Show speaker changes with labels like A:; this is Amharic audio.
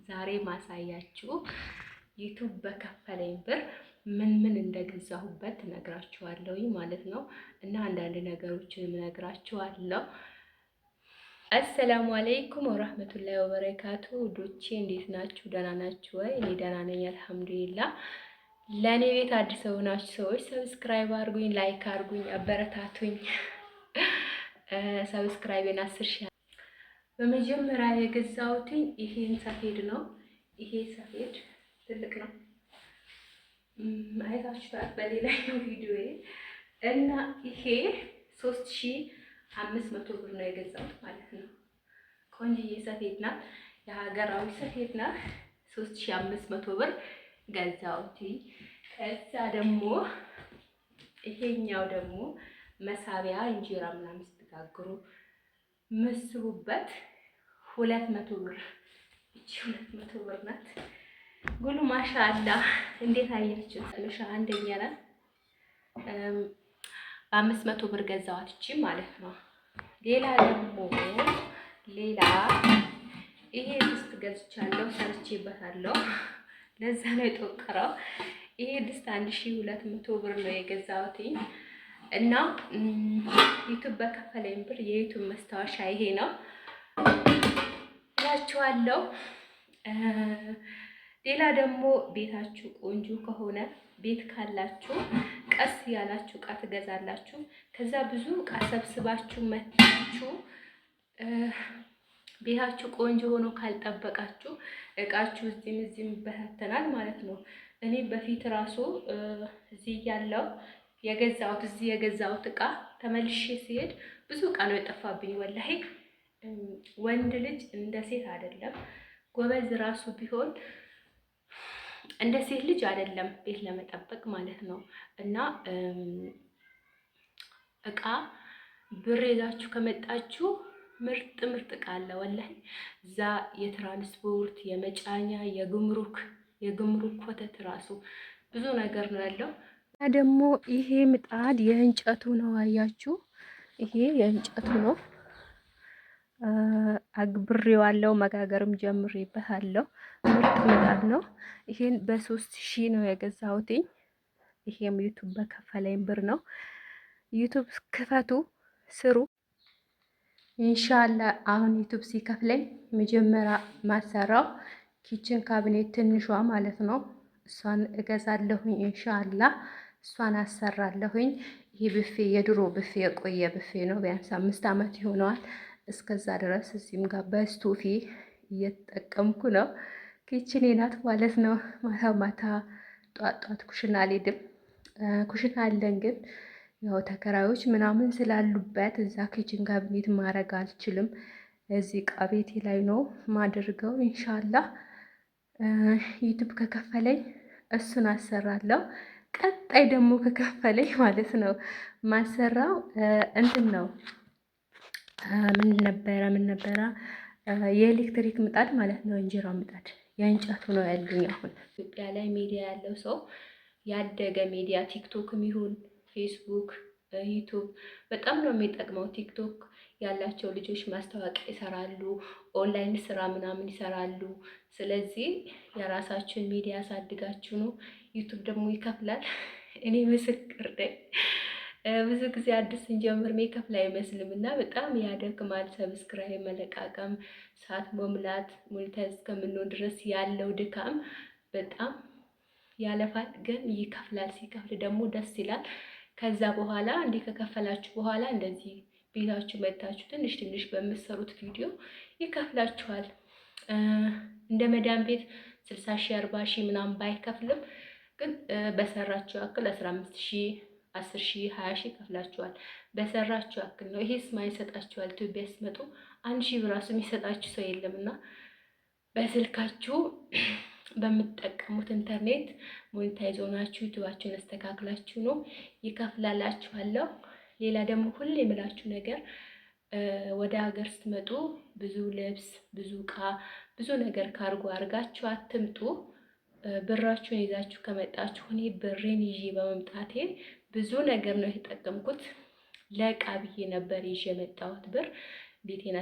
A: ዛሬ ማሳያችሁ ዩቲዩብ በከፈለኝ ብር ምን እንደገዛሁበት ነግራችኋለሁ ማለት ነው። እና አንዳንድ ነገሮችን ነግራችኋለሁ። አሰላሙ አለይኩም ወራህመቱላሂ ወበረካቱ። ዶቼ እንዴት ናችሁ? ደህና ናችሁ ወይ? እኔ ደህና ነኝ አልሐምዱሊላህ። ለኔ ቤት አዲስ ሆናችሁ ሰዎች ሰብስክራይብ አድርጉኝ፣ ላይክ አድርጉኝ፣ አበረታቱኝ። ሰብስክራይቤን 10 ሺህ። በመጀመሪያ የገዛሁት ይሄን ሰፌድ ነው። ይሄ ሰፌድ ትልቅ ነው፣ አይታችሁታል በሌላኛው ቪዲዮዬ። እና ይሄ 3500 ብር ነው የገዛሁት ማለት ነው። ቆንጆዬ ሰፌድ ናት፣ የሀገራዊ ሰፌድ ናት። 3500 ብር ገዛሁት። ከዛ ደግሞ ይሄኛው ደግሞ መሳቢያ እንጀራ ምናምን ስትጋግሩ መስቡበት 200 ብር። እቺ 200 ብር ናት። ጉሉ ማሻአላ እንዴት አያችሁ? ለሻ አንደኛ ናት። በ500 ብር ገዛኋት እቺ ማለት ነው። ሌላ ይሄ ድስት ገዝቻለሁ፣ ሰርቼበታለሁ። ለዛ ነው የጠቀረው። ይሄ ድስት 1200 ብር ነው የገዛሁት። እና ዩቲዩብ በከፈለኝ ብር የዩቲዩብ መስታወሻ ይሄ ነው እላችኋለሁ። ሌላ ደግሞ ቤታችሁ ቆንጆ ከሆነ ቤት ካላችሁ ቀስ ያላችሁ እቃ ትገዛላችሁ። ከዛ ብዙ እቃ ሰብስባችሁ መታችሁ ቤታችሁ ቆንጆ ሆኖ ካልጠበቃችሁ እቃችሁ እዚህም ይበታተናል ማለት ነው። እኔ በፊት ራሱ እዚህ የገዛሁት እቃ ተመልሼ ሲሄድ ብዙ እቃ ነው የጠፋብኝ። ወላሂ ወንድ ልጅ እንደ ሴት አይደለም፣ ጎበዝ ራሱ ቢሆን እንደ ሴት ልጅ አይደለም ቤት ለመጠበቅ ማለት ነው። እና እቃ ብር ይዛችሁ ከመጣችሁ ምርጥ እቃ አለ ወላሂ። እዛ የትራንስፖርት፣ የመጫኛ፣ የጉምሩክ ኮተት ራሱ ብዙ ነገር ነው ያለው። እና ደግሞ ይሄ ምጣድ የእንጨቱ ነው። አያችሁ፣ ይሄ የእንጨቱ ነው። አግብሬዋለሁ፣ መጋገርም ጀምሬበታለሁ። ምርጥ ምጣድ ነው። ይሄን በ3000 ነው የገዛሁት። ይሄም ዩቲዩብ በከፈለኝ ብር ነው። ዩቲዩብ ክፈቱ፣ ስሩ ኢንሻአላህ። አሁን ዩቲዩብ ሲከፍለኝ መጀመሪያ ማሰራው ኪችን ካቢኔት ትንሿ ማለት ነው። እሷን እገዛለሁኝ ኢንሻአላህ። እሷን አሰራለሁኝ። ይሄ ብፌ የድሮ ብፌ የቆየ ብፌ ነው። ቢያንስ 5 ዓመት ይሆነዋል። እስከዛ ድረስ እዚህም ጋር በስቶፊ እየተጠቀምኩ ነው። ኪችኔ ናት ማለት ነው። ማታ ጧት ኩሽና አልሄድም። ኩሽና አለን ግን ያው ተከራዮች ምናምን ስላሉበት እዛ ኪችን ካቢኔት ማድረግ አልችልም። እዚህ ዕቃ ቤቴ ላይ ነው ማድርገው ኢንሻአላህ። ዩቲዩብ ከከፈለኝ እሱን አሰራለሁ። ቀጣይ ደግሞ ከከፈለኝ ማለት ነው ማሰራው እንትን ነው። ምን ነበረ የኤሌክትሪክ ምጣድ ማለት ነው። እንጀራ ምጣድ የእንጨቱ ነው ያሉኝ። አሁን ኢትዮጵያ ላይ ሚዲያ ያለው ሰው ያደገ ሚዲያ ቲክቶክም ይሁን ፌስቡክ፣ ዩቲዩብ በጣም ነው የሚጠቅመው። ቲክቶክ ያላቸው ልጆች ማስታወቂያ ይሰራሉ፣ ኦንላይን ስራ ምናምን ይሰራሉ። ስለዚህ የራሳችሁን ሚዲያ ያሳድጋችሁ ነው። ዩቲዩብ ደግሞ ይከፍላል። እኔ ምስክር ነኝ። ብዙ ጊዜ አዲስ ስንጀምር ሜካፕ ላይ አይመስልም እና በጣም ያደክማል። ሰብስክራይብ መለቃቀም፣ ሰዓት መሙላት፣ ሞኔታይዝ እስከምንሆን ድረስ ያለው ድካም በጣም ያለፋል፣ ግን ይከፍላል። ሲከፍል ደግሞ ደስ ይላል። ከዛ በኋላ እንዲህ ከከፈላችሁ በኋላ እንደዚህ ቤታችሁ መታችሁ ትንሽ በምትሰሩት ቪዲዮ ይከፍላችኋል። እንደ መዳም ቤት 60 ሺህ 40 ሺህ ምናምን ባይከፍልም ግን በሰራችሁ ያክል 15 ሺህ 10 ሺህ 20 ሺህ ከፍላችኋል። በሰራችሁ ያክል ነው። ይሄስ ማን ይሰጣችኋል? ኢትዮጵያ ስትመጡ 1 ሺህ ብር ራሱ የሚሰጣችሁ ሰው የለምና በስልካችሁ በምትጠቀሙት ኢንተርኔት ሞኔታይዝ ሆናችሁ ዩቲዩባችሁን አስተካክላችሁ ነው ይከፍላላችኋለሁ። ሌላ ደግሞ ሁሌ የምላችሁ ነገር ወደ ሀገር ስትመጡ ብዙ ልብስ፣ ብዙ ዕቃ፣ ብዙ ነገር ካርጎ አድርጋችሁ አትምጡ። ብራችሁን ይዛችሁ ከመጣችሁ እኔ ብሬን ይዤ በመምጣቴ ብዙ ነገር ነው የተጠቀምኩት። ለዕቃ ብዬ ነበር ይዤ የመጣሁት ብር ቤቴን